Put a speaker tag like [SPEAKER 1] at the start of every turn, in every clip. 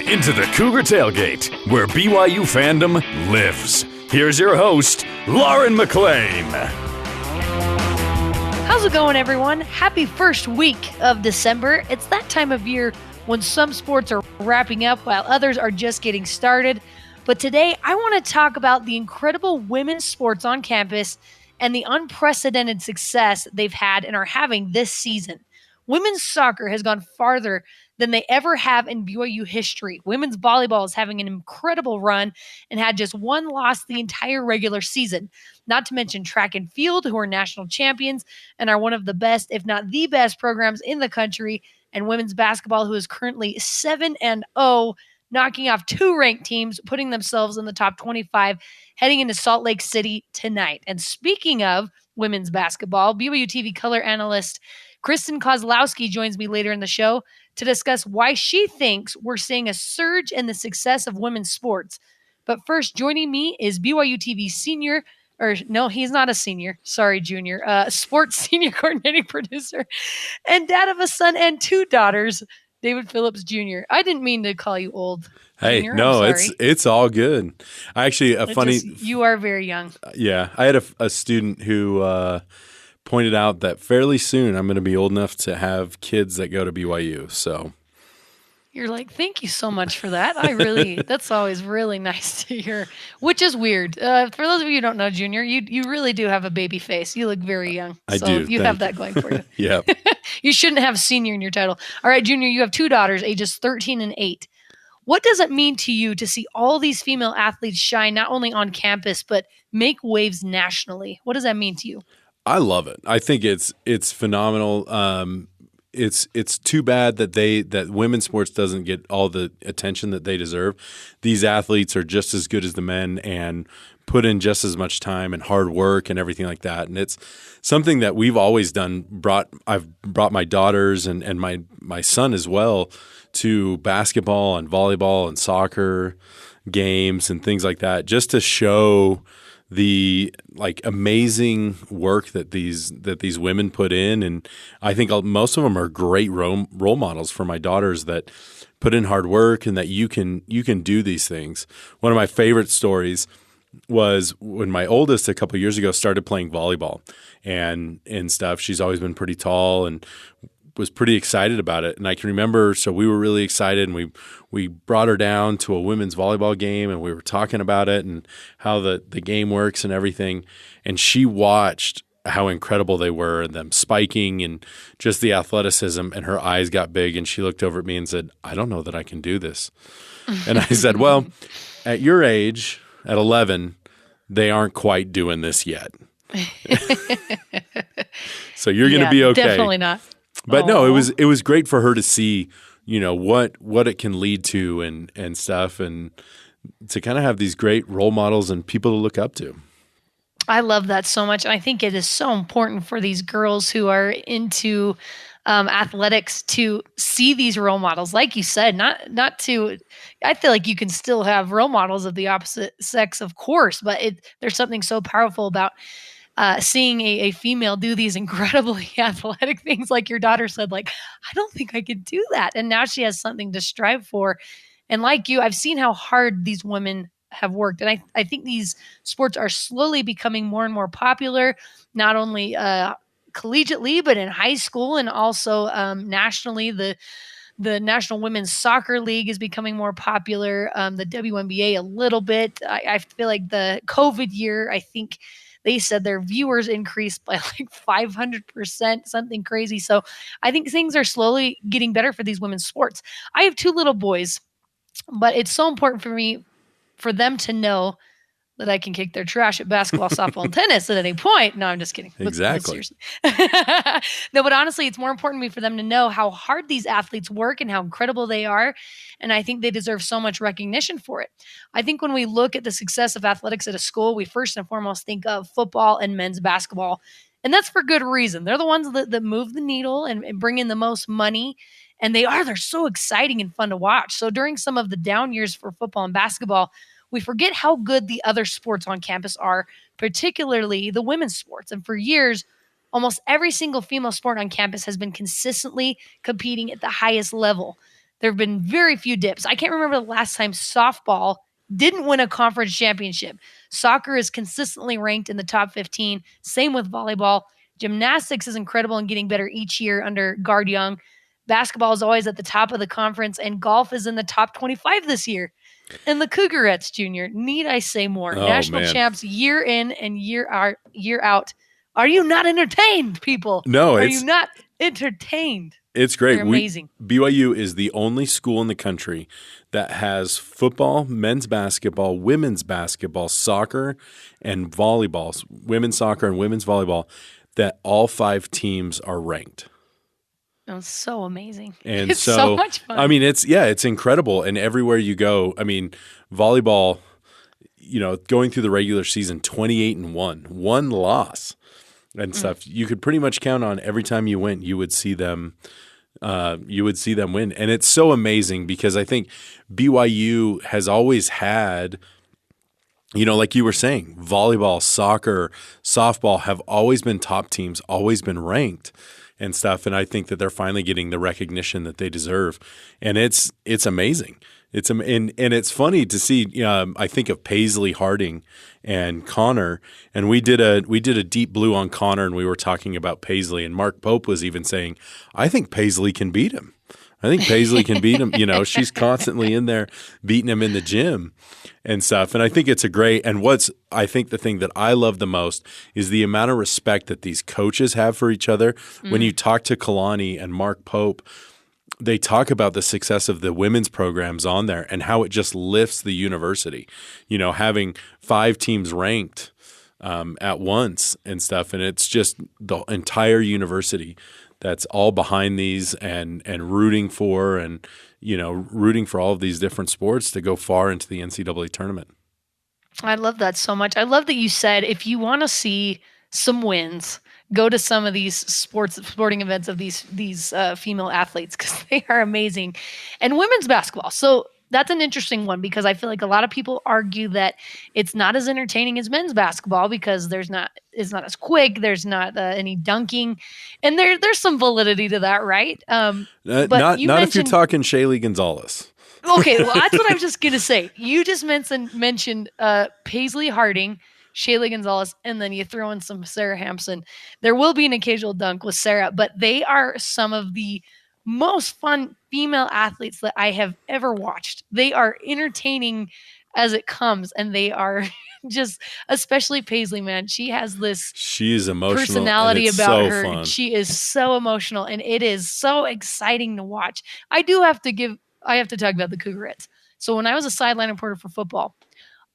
[SPEAKER 1] into the Cougar Tailgate, where BYU fandom lives. Here's your host, Lauren McClain.
[SPEAKER 2] How's it going, everyone? Happy first week of December. It's that time of year when some sports are wrapping up while others are just getting started. But today, I want to talk about the incredible women's sports on campus and the unprecedented success they've had and are having this season. Women's soccer has gone farther than they ever have in BYU history. Women's volleyball is having an incredible run and had just one loss the entire regular season. Not to mention track and field, who are national champions and are one of the best, if not the best, programs in the country. And women's basketball, who is currently 7-0, knocking off two ranked teams, putting themselves in the top 25, heading into Salt Lake City tonight. And speaking of women's basketball, BYUtv color analyst Kristen Kozlowski joins me later in the show to discuss why she thinks we're seeing a surge in the success of women's sports. But first, joining me is BYUtv senior, or no, he's not a senior, sorry, junior, sports senior coordinating producer and dad of a son and two daughters, David Phillips Jr. I didn't mean to call you old.
[SPEAKER 3] Hey,
[SPEAKER 2] Junior.
[SPEAKER 3] no, it's all good.
[SPEAKER 2] You are very young.
[SPEAKER 3] Yeah, I had a student who pointed out that fairly soon I'm going to be old enough to have kids that go to BYU. So
[SPEAKER 2] you're like, thank you so much for that. That's always really nice to hear, which is weird. For those of you who don't know, Junior, you really do have a baby face. You look very young.
[SPEAKER 3] I do.
[SPEAKER 2] You have that going for you.
[SPEAKER 3] Yeah.
[SPEAKER 2] You shouldn't have senior in your title. All right, Junior, you have two daughters, ages 13 and 8. What does it mean to you to see all these female athletes shine not only on campus, but make waves nationally? What does that mean to you?
[SPEAKER 3] I love it. I think it's phenomenal. It's too bad that women's sports doesn't get all the attention that they deserve. These athletes are just as good as the men and put in just as much time and hard work and everything like that. And it's something that we've always done. I've brought my daughters and my son as well to basketball and volleyball and soccer games and things like that, just to show the amazing work that these women put in. And I think most of them are great role models for my daughters that put in hard work and that you can do these things. One of my favorite stories was when my oldest a couple of years ago started playing volleyball and stuff. She's always been pretty tall and was pretty excited about it. And I can remember, so we were really excited, and we brought her down to a women's volleyball game, and we were talking about it and how the game works and everything. And she watched how incredible they were and them spiking and just the athleticism, and her eyes got big, and she looked over at me and said, "I don't know that I can do this." And I said, "Well, at your age, at 11, they aren't quite doing this yet." So you're going to be okay.
[SPEAKER 2] Definitely not.
[SPEAKER 3] But no, it was great for her to see, what it can lead to and stuff, and to kind of have these great role models and people to look up to.
[SPEAKER 2] I love that so much. And I think it is so important for these girls who are into athletics to see these role models. Like you said, not to, I feel like you can still have role models of the opposite sex, of course, but there's something so powerful about seeing a female do these incredibly athletic things, like your daughter said, like, I don't think I could do that. And now she has something to strive for. And like you, I've seen how hard these women have worked. And I think these sports are slowly becoming more and more popular, not only collegiately, but in high school and also nationally. The National Women's Soccer League is becoming more popular. The WNBA a little bit. I feel like the COVID year, I think they said their viewers increased by like 500%, something crazy. So I think things are slowly getting better for these women's sports. I have two little boys, but it's so important for them to know that I can kick their trash at basketball, softball, and tennis at any point. No, I'm just kidding.
[SPEAKER 3] Exactly.
[SPEAKER 2] No, but honestly, it's more important to me for them to know how hard these athletes work and how incredible they are. And I think they deserve so much recognition for it. I think when we look at the success of athletics at a school, we first and foremost think of football and men's basketball. And that's for good reason. They're the ones that move the needle and bring in the most money. And they're so exciting and fun to watch. So during some of the down years for football and basketball, we forget how good the other sports on campus are, particularly the women's sports. And for years, almost every single female sport on campus has been consistently competing at the highest level. there have been very few dips. I can't remember the last time softball didn't win a conference championship. Soccer is consistently ranked in the top 15. Same with volleyball. Gymnastics is incredible and getting better each year under Guard Young. Basketball is always at the top of the conference, and golf is in the top 25 this year. And the Cougarettes, Junior, need I say more?
[SPEAKER 3] Oh,
[SPEAKER 2] National
[SPEAKER 3] man.
[SPEAKER 2] champs year in and year out. Are you not entertained, people?
[SPEAKER 3] No,
[SPEAKER 2] Are you not entertained?
[SPEAKER 3] It's great.
[SPEAKER 2] They're amazing.
[SPEAKER 3] BYU is the only school in the country that has football, men's basketball, women's basketball, soccer, and volleyball, women's soccer and women's volleyball, that all 5 teams are ranked.
[SPEAKER 2] Oh, so amazing.
[SPEAKER 3] And
[SPEAKER 2] it's so much fun.
[SPEAKER 3] I mean, it's incredible. And everywhere you go, I mean, volleyball, going through the regular season, 28-1, one loss and stuff. You could pretty much count on every time you went, you would see them win. And it's so amazing because I think BYU has always had, like you were saying, volleyball, soccer, softball have always been top teams, always been ranked and stuff. And I think that they're finally getting the recognition that they deserve. And it's amazing. And it's funny to see. I think of Paisley Harding and Connor, and we did a deep blue on Connor, and we were talking about Paisley, and Mark Pope was even saying, "I think Paisley can beat him. I think Paisley can beat him." She's constantly in there beating him in the gym and stuff. And I think it's a great. And I think the thing that I love the most is the amount of respect that these coaches have for each other. When you talk to Kalani and Mark Pope, they talk about the success of the women's programs on there and how it just lifts the university, having 5 teams ranked at once and stuff. And it's just the entire university that's all behind these and rooting for all of these different sports to go far into the NCAA tournament.
[SPEAKER 2] I love that so much. I love that you said if you want to see some wins, go to some of these sporting events of these female athletes because they are amazing. And women's basketball. So that's an interesting one because I feel like a lot of people argue that it's not as entertaining as men's basketball because it's not as quick. There's not any dunking, and there's some validity to that, right?
[SPEAKER 3] But not if you're talking Shaylee Gonzalez.
[SPEAKER 2] Okay, well that's what I was just gonna say. You just mentioned Paisley Harding, Shaylee Gonzalez, and then you throw in some Sarah Hampson. There will be an occasional dunk with Sarah, but they are some of the most fun female athletes that I have ever watched. They are entertaining as it comes, and they are just, especially Paisley, man. She has this personality about her.
[SPEAKER 3] Fun.
[SPEAKER 2] She is so emotional, and it is so exciting to watch. I have to talk about the Cougarettes. So when I was a sideline reporter for football,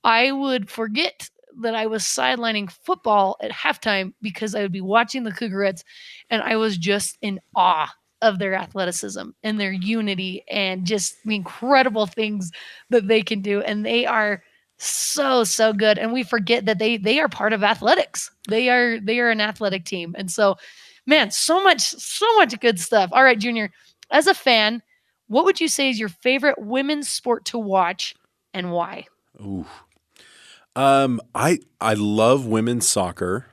[SPEAKER 2] I would forget that I was sidelining football at halftime because I would be watching the Cougarettes, and I was just in awe of their athleticism and their unity and just the incredible things that they can do. And they are so, so good. And we forget that they are part of athletics. They are an athletic team. And so, man, so much good stuff. All right, Junior, as a fan, what would you say is your favorite women's sport to watch and why?
[SPEAKER 3] Ooh. I love women's soccer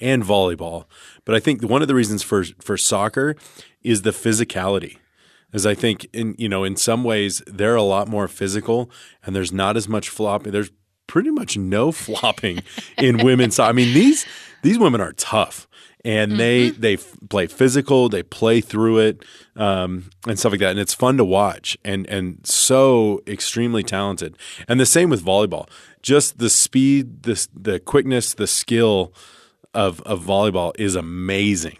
[SPEAKER 3] and volleyball, but I think one of the reasons for soccer is the physicality. As I think in some ways they're a lot more physical and there's not as much flopping. There's pretty much no flopping in women's soccer. I mean, these women are tough and they play physical, they play through it, and stuff like that. And it's fun to watch and so extremely talented. And the same with volleyball. Just the speed, the quickness, the skill of volleyball is amazing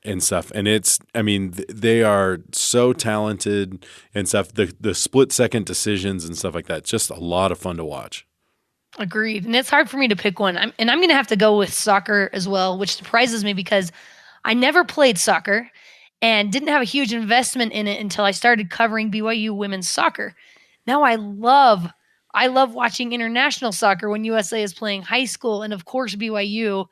[SPEAKER 3] and stuff. And they are so talented and stuff. The split second decisions and stuff like that. Just a lot of fun to watch.
[SPEAKER 2] Agreed. And it's hard for me to pick one. I'm going to have to go with soccer as well, which surprises me because I never played soccer and didn't have a huge investment in it until I started covering BYU women's soccer. Now I love watching international soccer when USA is playing high school and, of course, BYU,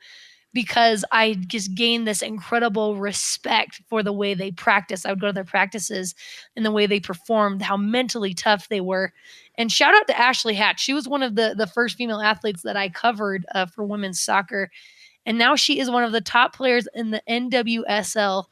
[SPEAKER 2] because I just gained this incredible respect for the way they practice. I would go to their practices and the way they performed, how mentally tough they were. And shout out to Ashley Hatch. She was one of the first female athletes that I covered for women's soccer. And now she is one of the top players in the NWSL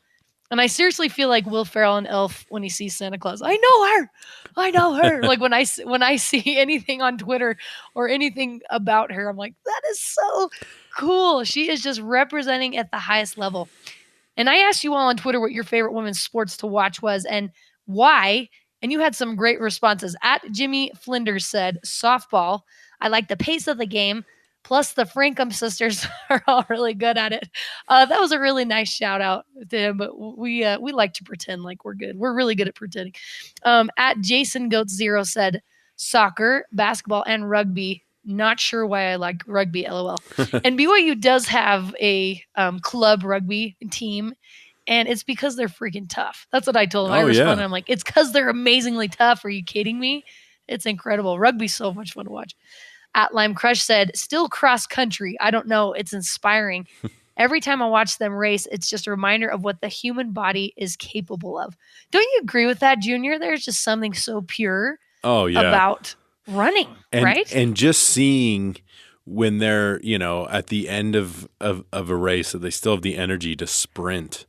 [SPEAKER 2] And I seriously feel like Will Ferrell and Elf when he sees Santa Claus. I know her. Like when I see anything on Twitter or anything about her, I'm like, that is so cool. She is just representing at the highest level. And I asked you all on Twitter what your favorite women's sports to watch was and why. And you had some great responses. At Jimmy Flinders said, softball. I like the pace of the game. Plus, the Frankham sisters are all really good at it. That was a really nice shout out to him, but we like to pretend like we're good. We're really good at pretending. At Jason Goat Zero said, soccer, basketball, and rugby. Not sure why I like rugby, LOL. And BYU does have a club rugby team, and it's because they're freaking tough. That's what I told him. I responded, I'm like, it's because they're amazingly tough. Are you kidding me? It's incredible. Rugby's so much fun to watch. At Lime Crush said, still cross country. I don't know. It's inspiring. Every time I watch them race, it's just a reminder of what the human body is capable of. Don't you agree with that, Junior? There's just something so pure about running, right?
[SPEAKER 3] And just seeing when they're, at the end of a race that they still have the energy to sprint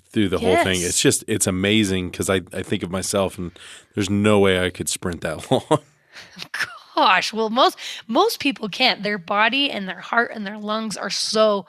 [SPEAKER 3] through the whole thing. It's amazing because I think of myself and there's no way I could sprint that long.
[SPEAKER 2] Gosh, well, most people can't. Their body and their heart and their lungs are so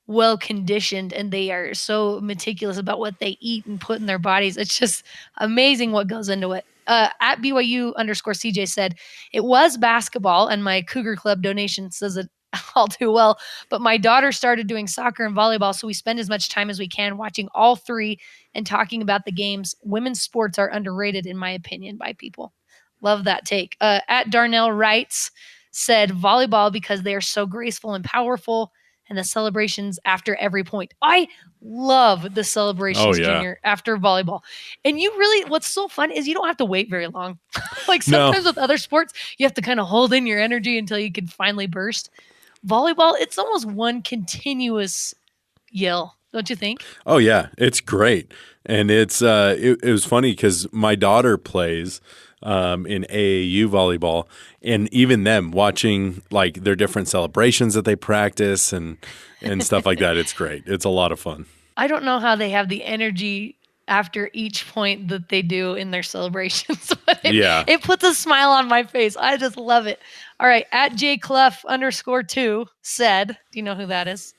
[SPEAKER 2] well conditioned and they are so meticulous about what they eat and put in their bodies. It's just amazing what goes into it. At BYU_CJ said, it was basketball and my Cougar Club donation says it all too well, but my daughter started doing soccer and volleyball, so we spend as much time as we can watching all three and talking about the games. Women's sports are underrated, in my opinion, by people. Love that take. At Darnell Wrights said volleyball because they are so graceful and powerful and the celebrations after every point. I love the celebrations, Junior, after volleyball. And what's so fun is you don't have to wait very long. Like sometimes with other sports, you have to kind of hold in your energy until you can finally burst. Volleyball, it's almost one continuous yell. Don't you think?
[SPEAKER 3] Oh, yeah. It's great. And it was funny because my daughter plays in AAU volleyball, and even them watching like their different celebrations that they practice and stuff like that. It's great. It's a lot of fun.
[SPEAKER 2] I don't know how they have the energy after each point that they do in their celebrations. But it puts a smile on my face. I just love it. All right. At JCluff_2 said, do you know who that is?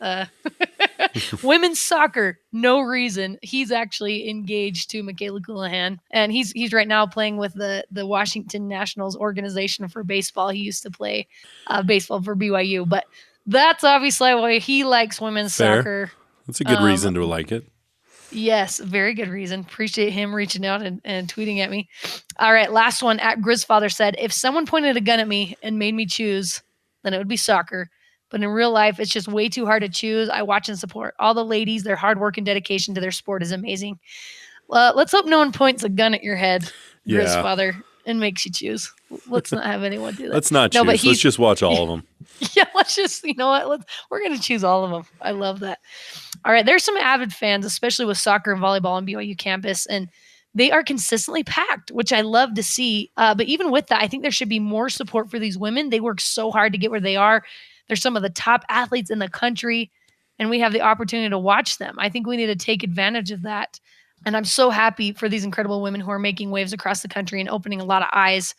[SPEAKER 2] Women's soccer, no reason. He's actually engaged to Michaela Coulihan, and he's right now playing with the Washington Nationals organization for baseball. He used to play baseball for BYU, but that's obviously why he likes women's soccer.
[SPEAKER 3] That's a good reason to like it.
[SPEAKER 2] Yes, very good reason. Appreciate him reaching out and tweeting at me. All right, last one. At Grizzfather said, if someone pointed a gun at me and made me choose, then it would be soccer. But in real life, it's just way too hard to choose. I watch and support all the ladies. Their hard work and dedication to their sport is amazing. Let's hope no one points a gun at your head, Grizzfather, and makes you choose. Let's not have anyone do that.
[SPEAKER 3] Let's not choose. Let's just watch all of them.
[SPEAKER 2] Yeah, let's just, you know what? We're going to choose all of them. I love that. All right, there's some avid fans, especially with soccer and volleyball on BYU campus, and they are consistently packed, which I love to see. But even with that, I think there should be more support for these women. They work so hard to get where they are. They're some of the top athletes in the country, and we have the opportunity to watch them. I think we need to take advantage of that. And I'm so happy for these incredible women who are making waves across the country and opening a lot of eyes.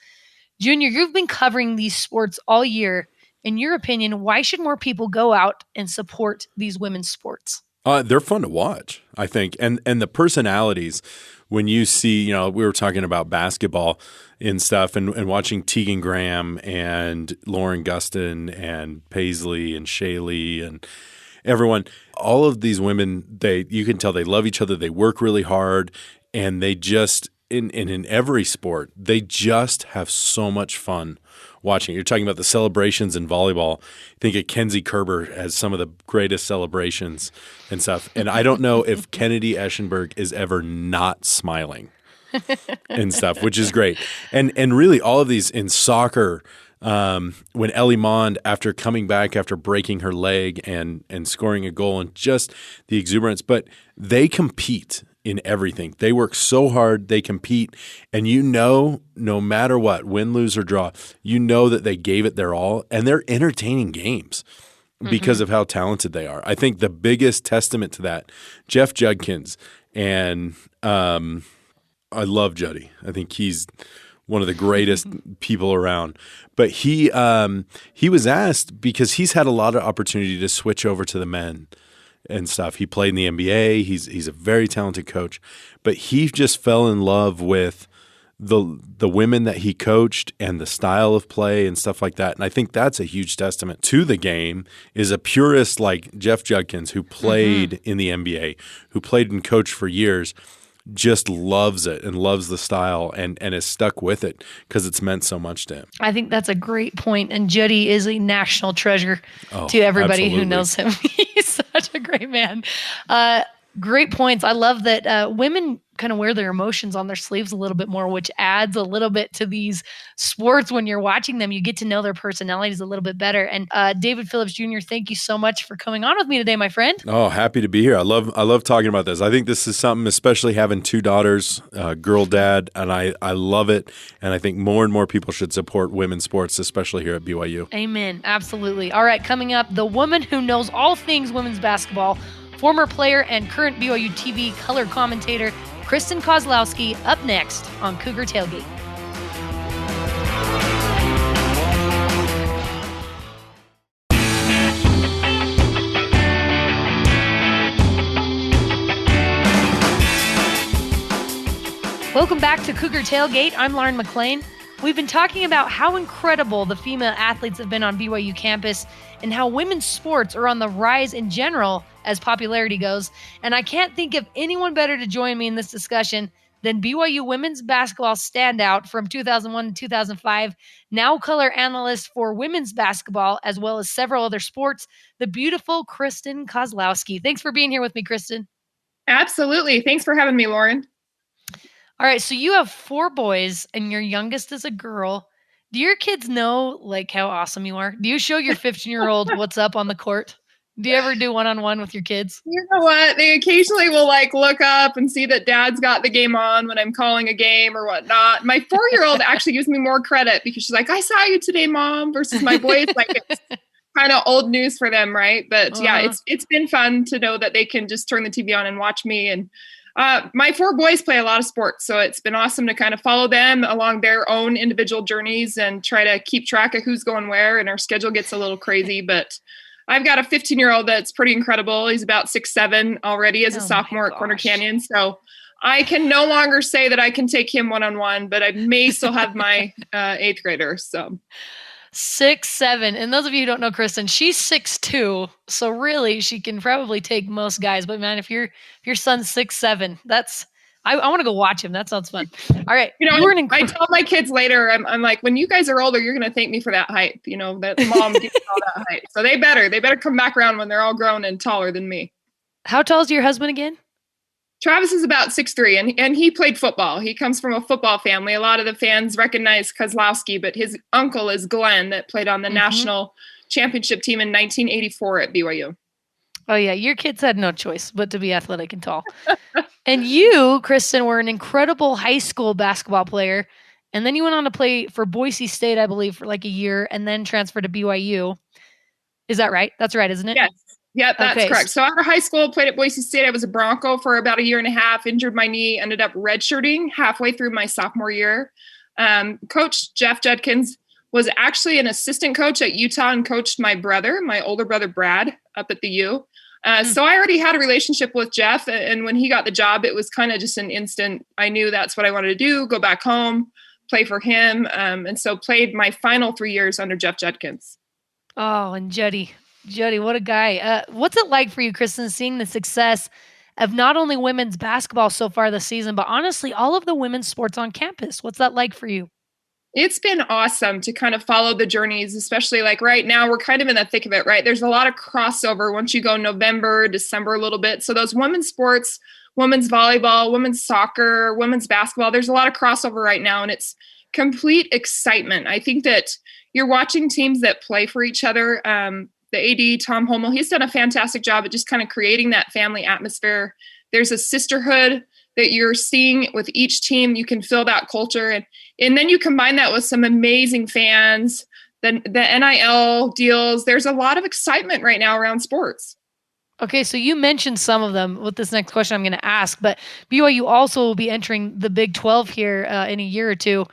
[SPEAKER 2] Junior, you've been covering these sports all year. In your opinion, why should more people go out and support these women's sports?
[SPEAKER 3] They're fun to watch, I think. And the personalities, when you see, we were talking about basketball and stuff and watching Tegan Graham and Lauren Gustin and Paisley and Shaylee and everyone, all of these women, you can tell they love each other. They work really hard, and they just in every sport, they just have so much fun watching. You're talking about the celebrations in volleyball. I think of Kenzie Kerber has some of the greatest celebrations and stuff. And I don't know if Kennedy Eschenberg is ever not smiling and stuff, which is great. And really all of these in soccer, when Ellie Mond, after coming back after breaking her leg and scoring a goal, and just the exuberance, but they compete in everything. They work so hard, they compete, and no matter what, win, lose, or draw, that they gave it their all, and they're entertaining games because of how talented they are. I think the biggest testament to that, Jeff Judkins And I love Juddy. I think he's one of the greatest people around. But he was asked because he's had a lot of opportunity to switch over to the men and stuff. He played in the NBA. He's a very talented coach, but he just fell in love with the women that he coached and the style of play and stuff like that. And I think that's a huge testament to the game is a purist like Jeff Judkins, who played in the NBA, who played and coached for years, just loves it and loves the style and is stuck with it because it's meant so much to him.
[SPEAKER 2] I think that's a great point. And Juddy is a national treasure to everybody who knows him. He's such a great man. Great points. I love that women kind of wear their emotions on their sleeves a little bit more, which adds a little bit to these sports. When you're watching them, you get to know their personalities a little bit better. And David Phillips Jr., thank you so much for coming on with me today, my friend.
[SPEAKER 3] Oh, happy to be here. I love talking about this. I think this is something, especially having two daughters, girl dad, and I love it. And I think more and more people should support women's sports, especially here at BYU.
[SPEAKER 2] Amen. Absolutely. All right, coming up, the woman who knows all things women's basketball, former player and current BYUtv color commentator, Kristen Kozlowski, up next on Cougar Tailgate. Welcome back to Cougar Tailgate. I'm Lauren McClain. We've been talking about how incredible the female athletes have been on BYU campus and how women's sports are on the rise in general as popularity goes. And I can't think of anyone better to join me in this discussion than BYU women's basketball standout from 2001 to 2005, now color analyst for women's basketball, as well as several other sports, the beautiful Kristen Kozlowski. Thanks for being here with me, Kristen.
[SPEAKER 4] Absolutely. Thanks for having me, Lauren.
[SPEAKER 2] All right, so you have 4 boys and your youngest is a girl. Do your kids know like how awesome you are? Do you show your 15-year-old what's up on the court? Do you ever do one-on-one with your kids?
[SPEAKER 4] You know what? They occasionally will like look up and see that dad's got the game on when I'm calling a game or whatnot. My 4-year-old actually gives me more credit because she's like, I saw you today, Mom, versus my boys. Like it's kind of old news for them, right? But yeah, it's been fun to know that they can just turn the TV on and watch me. And my 4 boys play a lot of sports, so it's been awesome to kind of follow them along their own individual journeys and try to keep track of who's going where. And our schedule gets a little crazy, but I've got a 15-year-old that's pretty incredible. He's about 6'7" already as a sophomore at Corner Canyon. So I can no longer say that I can take him one-on-one, but I may still have my 8th grader. So
[SPEAKER 2] 6'7", and those of you who don't know Kristen, she's 6'2", so really she can probably take most guys. But man, if your son's 6'7", that's I want to go watch him. That sounds fun. All right,
[SPEAKER 4] I tell my kids later, I'm like, when you guys are older, you're going to thank me for that height. You know, that mom gives me all that height. So they better come back around when they're all grown and taller than me.
[SPEAKER 2] How tall is your husband again?
[SPEAKER 4] Travis is about 6'3", and he played football. He comes from a football family. A lot of the fans recognize Kozlowski, but his uncle is Glenn that played on the national championship team in 1984 at BYU.
[SPEAKER 2] Oh, yeah. Your kids had no choice but to be athletic and tall. And you, Kristen, were an incredible high school basketball player. And then you went on to play for Boise State, I believe, for like a year and then transferred to BYU. Is that right? That's right, isn't it?
[SPEAKER 4] Yes. Yeah, that's correct. So out of high school, played at Boise State. I was a Bronco for about a year and a half, injured my knee, ended up redshirting halfway through my sophomore year. Coach Jeff Judkins was actually an assistant coach at Utah and coached my older brother, Brad, up at the U. So I already had a relationship with Jeff. And when he got the job, it was kind of just an instant. I knew that's what I wanted to do, go back home, play for him. And so played my final 3 years under Jeff Judkins.
[SPEAKER 2] Oh, and Juddy, what a guy. What's it like for you, Kristen, seeing the success of not only women's basketball so far this season, but honestly, all of the women's sports on campus? What's that like for you?
[SPEAKER 4] It's been awesome to kind of follow the journeys, especially like right now, we're kind of in the thick of it, right? There's a lot of crossover once you go November, December a little bit. So those women's sports, women's volleyball, women's soccer, women's basketball, there's a lot of crossover right now, and it's complete excitement. I think that you're watching teams that play for each other. The AD, Tom Hommel, he's done a fantastic job at just kind of creating that family atmosphere. There's a sisterhood that you're seeing with each team. You can feel that culture. And then you combine that with some amazing fans, the NIL deals. There's a lot of excitement right now around sports.
[SPEAKER 2] Okay, so you mentioned some of them with this next question I'm going to ask, but BYU also will be entering the Big 12 here in a year or two.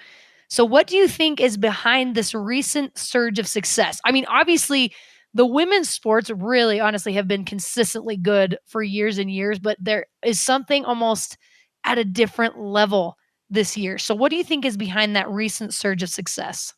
[SPEAKER 2] So, what do you think is behind this recent surge of success? I mean, obviously, the women's sports really, honestly, have been consistently good for years and years, but there is something almost at a different level this year. So, what do you think is behind that recent surge of success?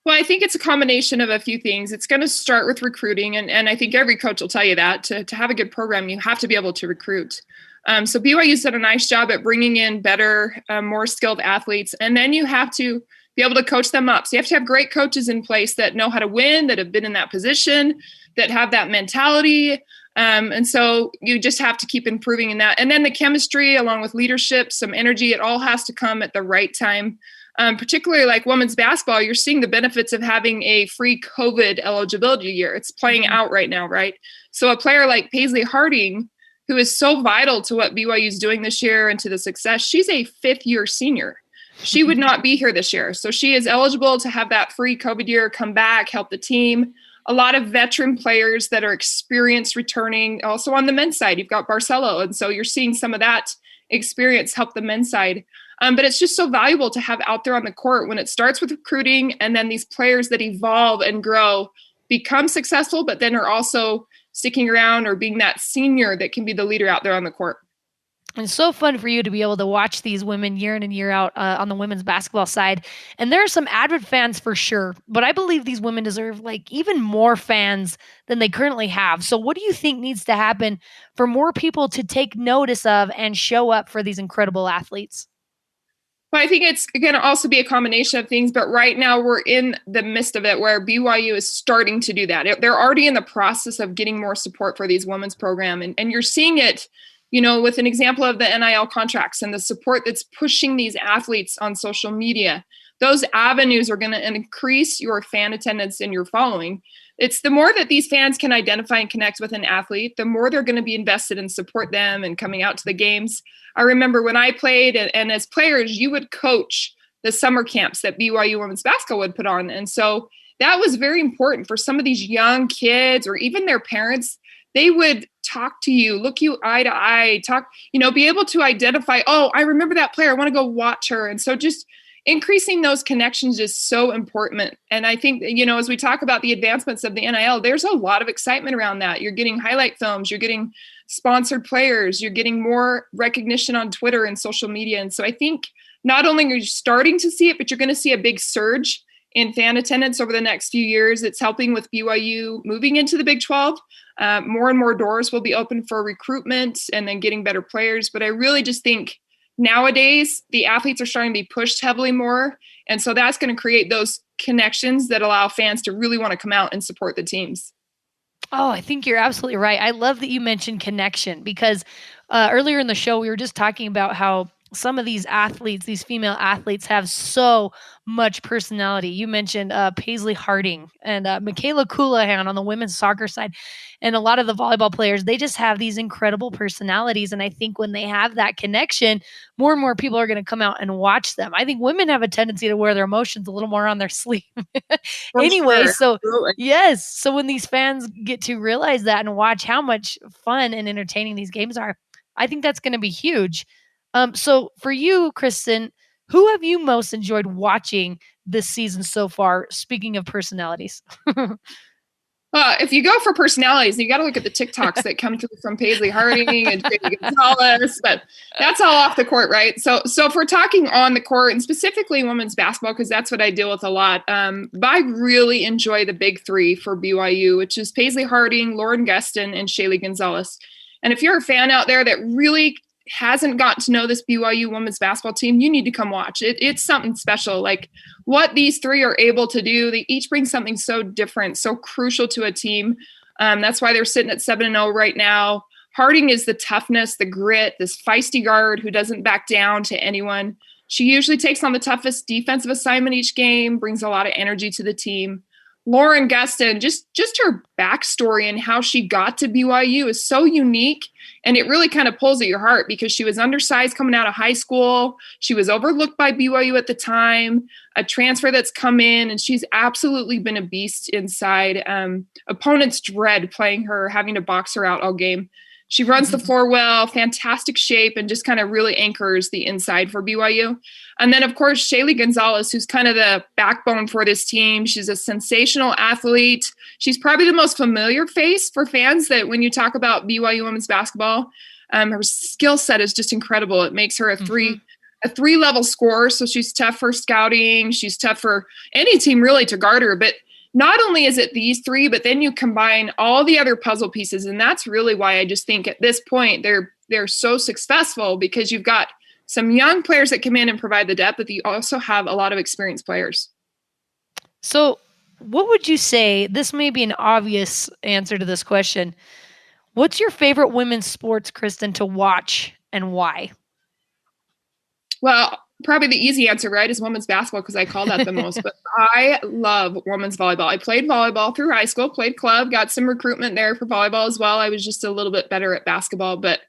[SPEAKER 4] Well, I think it's a combination of a few things. It's going to start with recruiting, and I think every coach will tell you that to have a good program, you have to be able to recruit. So BYU's done a nice job at bringing in better, more skilled athletes, and then you have to be able to coach them up. So you have to have great coaches in place that know how to win, that have been in that position, that have that mentality. And so you just have to keep improving in that. And then the chemistry, along with leadership, some energy, it all has to come at the right time. Particularly like women's basketball, you're seeing the benefits of having a free COVID eligibility year. It's playing out right now, right? So a player like Paisley Harding, who is so vital to what BYU is doing this year and to the success, she's a fifth-year senior. She would not be here this year. So she is eligible to have that free COVID year, come back, help the team. A lot of veteran players that are experienced returning. Also on the men's side, you've got Barcelo. And so you're seeing some of that experience help the men's side. But it's just so valuable to have out there on the court when it starts with recruiting, and then these players that evolve and grow become successful, but then are also sticking around or being that senior that can be the leader out there on the court.
[SPEAKER 2] And it's so fun for you to be able to watch these women year in and year out on the women's basketball side. And there are some avid fans for sure, but I believe these women deserve like even more fans than they currently have. So what do you think needs to happen for more people to take notice of and show up for these incredible athletes?
[SPEAKER 4] Well, I think it's going to also be a combination of things, but right now we're in the midst of it where BYU is starting to do that. They're already in the process of getting more support for these women's program. And you're seeing it, with an example of the NIL contracts and the support that's pushing these athletes on social media. Those avenues are going to increase your fan attendance and your following. It's the more that these fans can identify and connect with an athlete, the more they're going to be invested and support them and coming out to the games. I remember when I played, and as players, you would coach the summer camps that BYU women's basketball would put on. And so that was very important for some of these young kids or even their parents. They would talk to you, look you eye to eye, be able to identify, oh, I remember that player. I want to go watch her. And so just increasing those connections is so important. And I think, as we talk about the advancements of the NIL, there's a lot of excitement around that. You're getting highlight films, you're getting sponsored players, you're getting more recognition on Twitter and social media. And so I think not only are you starting to see it, but you're going to see a big surge in fan attendance over the next few years. It's helping with BYU moving into the Big 12. More and more doors will be open for recruitment and then getting better players. But I really just think nowadays the athletes are starting to be pushed heavily more. And so that's going to create those connections that allow fans to really want to come out and support the teams.
[SPEAKER 2] Oh, I think you're absolutely right. I love that you mentioned connection because earlier in the show, we were just talking about how some of these athletes, these female athletes, have so much personality. You mentioned Paisley Harding and Michaela Coulihan on the women's soccer side. And a lot of the volleyball players, they just have these incredible personalities. And I think when they have that connection, more and more people are going to come out and watch them. I think women have a tendency to wear their emotions a little more on their sleeve. Anyway,
[SPEAKER 4] sure.
[SPEAKER 2] so
[SPEAKER 4] Absolutely.
[SPEAKER 2] yes. So when these fans get to realize that and watch how much fun and entertaining these games are, I think that's going to be huge. So for you, Kristen, who have you most enjoyed watching this season so far? Speaking of personalities.
[SPEAKER 4] Well, if you go for personalities, you got to look at the TikToks that come through from Paisley Harding and Kristen Kozlowski, but that's all off the court, right? So if we're talking on the court and specifically women's basketball, because that's what I deal with a lot, I really enjoy the big three for BYU, which is Paisley Harding, Lauren Gustin, and Shaylee Gonzalez. And if you're a fan out there that really hasn't gotten to know this BYU women's basketball team, you need to come watch it. It's something special. Like what these three are able to do, they each bring something so different, so crucial to a team. That's why they're sitting at 7-0 right now. Harding is the toughness, the grit, this feisty guard who doesn't back down to anyone. She usually takes on the toughest defensive assignment each game, brings a lot of energy to the team. Lauren Gustin, just her backstory and how she got to BYU is so unique. And it really kind of pulls at your heart because she was undersized coming out of high school. She was overlooked by BYU at the time, a transfer that's come in, and she's absolutely been a beast inside. Opponents dread playing her, having to box her out all game. She runs the floor well, fantastic shape, and just kind of really anchors the inside for BYU. And then, of course, Shaylee Gonzalez, who's kind of the backbone for this team. She's a sensational athlete. She's probably the most familiar face for fans that when you talk about BYU women's basketball, her skill set is just incredible. It makes her a three-level scorer, so she's tough for scouting. She's tough for any team really to guard her, but not only is it these three, but then you combine all the other puzzle pieces. And that's really why I just think at this point they're so successful, because you've got some young players that come in and provide the depth, but you also have a lot of experienced players.
[SPEAKER 2] So what would you say, this may be an obvious answer to this question, what's your favorite women's sports, Kristen, to watch and why?
[SPEAKER 4] Well, probably the easy answer, right, is women's basketball, because I call that the most. But I love women's volleyball. I played volleyball through high school, played club, got some recruitment there for volleyball as well. I was just a little bit better at basketball, but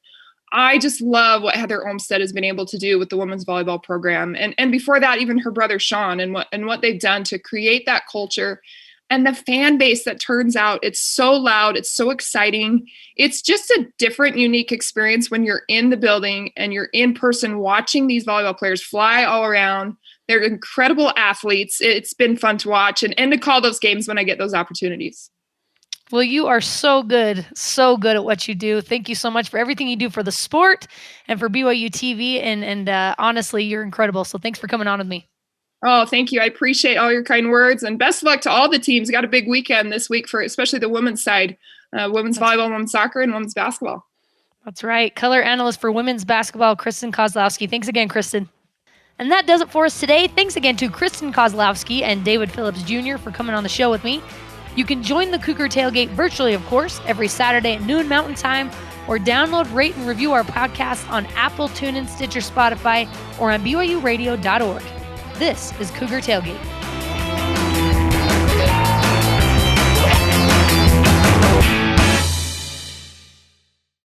[SPEAKER 4] I just love what Heather Olmstead has been able to do with the women's volleyball program. And before that, even her brother Sean and what they've done to create that culture. And the fan base that turns out, it's so loud, it's so exciting. It's just a different, unique experience when you're in the building and you're in person watching these volleyball players fly all around. They're incredible athletes. It's been fun to watch and to call those games when I get those opportunities.
[SPEAKER 2] Well, you are so good at what you do. Thank you so much for everything you do for the sport and for BYUtv. And honestly, you're incredible. So thanks for coming on with me.
[SPEAKER 4] Oh, thank you. I appreciate all your kind words, and best of luck to all the teams. Got a big weekend this week for especially the women's side, women's volleyball, women's soccer, and women's basketball.
[SPEAKER 2] That's right. Color analyst for women's basketball, Kristen Kozlowski. Thanks again, Kristen. And that does it for us today. Thanks again to Kristen Kozlowski and David Phillips Jr. for coming on the show with me. You can join the Cougar Tailgate virtually, of course, every Saturday at noon Mountain Time, or download, rate, and review our podcast on Apple, TuneIn, Stitcher, Spotify, or on BYURadio.org. This is Cougar Tailgate.